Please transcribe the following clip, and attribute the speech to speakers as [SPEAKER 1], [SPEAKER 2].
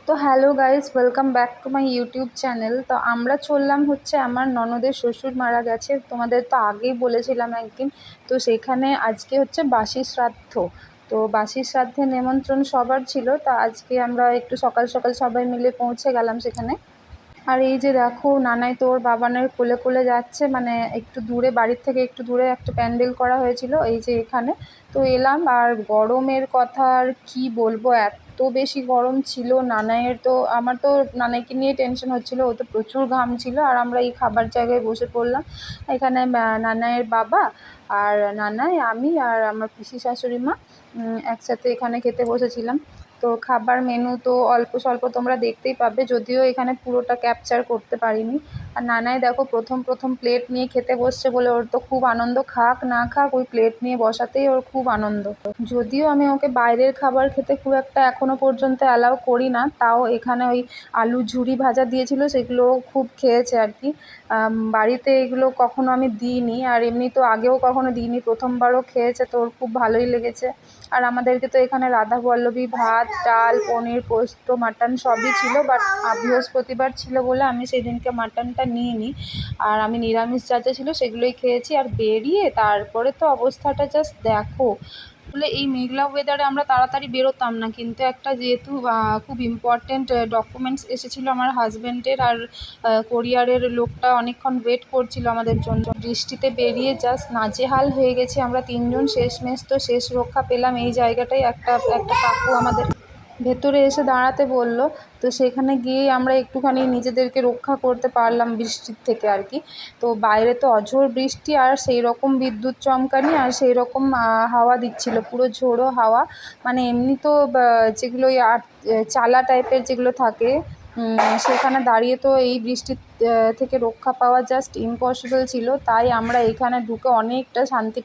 [SPEAKER 1] তো hello guys, welcome back to my YouTube channel. তো আমরা চললাম হচ্ছে আমার ননদের শ্বশুর মারা গেছে, তোমাদের তো আগেই বলেছিলাম একদিন। তো সেখানে আজকে হচ্ছে বাসি শ্রাদ্ধ। তো বাসি শ্রাদ্ধে নেমন্ত্রণ সবার ছিল, তা আজকে আমরা একটু সকাল সকাল সবাই মিলে পৌঁছে গেলাম সেখানে। আর এই যে দেখো, নানাই তো ওর বাবানের কোলে কোলে যাচ্ছে, মানে একটু দূরে, বাড়ির থেকে একটু দূরে একটা প্যান্ডেল করা হয়েছিল এই যে এখানে। তো এলাম, আর গরমের কথা আর কি বলবো, এত বেশি গরম ছিল। নানাইয়ের তো, আমার তো নানাইকে নিয়ে টেনশন হচ্ছিল, ও তো প্রচুর ঘাম ছিল। আর আমরা এই খাবার জায়গায় বসে পড়লাম এখানে, নানাইয়ের বাবা আর নানাই, আমি আর আমার পিসি শাশুড়ি মা একসাথে এখানে খেতে বসেছিলাম। তো খাবার মেনু তো অল্প স্বল্প তোমরা দেখতেই পাবে, যদিও এখানে পুরোটা ক্যাপচার করতে পারিনি। আর নানাই দেখো প্রথম প্লেট নিয়ে খেতে বসছে বলে ওর তো খুব আনন্দ, খাক না খাক ওই প্লেট নিয়ে বসাতেই ওর খুব আনন্দ। যদিও আমি ওকে বাইরের খাবার খেতে খুব একটা এখনো পর্যন্ত অ্যালাউ করি না, তাও এখানে ওই আলু ঝুরি ভাজা দিয়েছিল, সেগুলো খুব খেয়েছে আর কি। বাড়িতে এগুলো কখনো আমি দিইনি, আর এমনি তো আগেও কখনো দিইনি, প্রথমবারও খেয়েছে, তো ওর খুব ভালোই লেগেছে। আর আমাদেরকে তো এখানে রাধাবল্লভী ভাত, ডাল, পনির, পোস্ত, মাটন সবই ছিল, বাট বৃহস্পতিবার ছিল বলে আমি সেই দিনকে মাটনটা নিইনি। আর আমি নিরামিষ যা যা ছিল সেগুলোই খেয়েছি। আর বেরিয়ে তারপরে তো অবস্থাটা জাস্ট দেখো, আসলে এই মেঘলা ওয়েদারে আমরা তাড়াতাড়ি বেরোতাম না, কিন্তু একটা যেহেতু খুব ইম্পর্ট্যান্ট ডকুমেন্টস এসেছিলো আমার হাজব্যান্ডের, আর কোরিয়ারের লোকটা অনেকক্ষণ ওয়েট করছিল আমাদের জন্য, বৃষ্টিতে বেরিয়ে জাস্ট নাজেহাল হয়ে গেছি আমরা তিনজন। শেষমেশ তো শেষ রক্ষা পেলাম এই জায়গাটায়, একটা একটা কাকু আমাদের ভেতরে এসে দাঁড়াতে বলল। তো সেখানে গিয়েই আমরা একটুখানি নিজেদেরকে রক্ষা করতে পারলাম বৃষ্টির থেকে আর কি। তো বাইরে তো অঝোর বৃষ্টি, আর সেই রকম বিদ্যুৎ চমকানি, আর সেই রকম হাওয়া দিচ্ছিল, পুরো ঝোড়ো হাওয়া। মানে এমনি তো যেগুলো চালা টাইপের যেগুলো থাকে, সেখানে দাঁড়িয়ে তো এই বৃষ্টির থেকে রক্ষা পাওয়া জাস্ট ইম্পসিবল ছিল। তাই আমরা এখানে ঢুকে অনেকটা শান্তি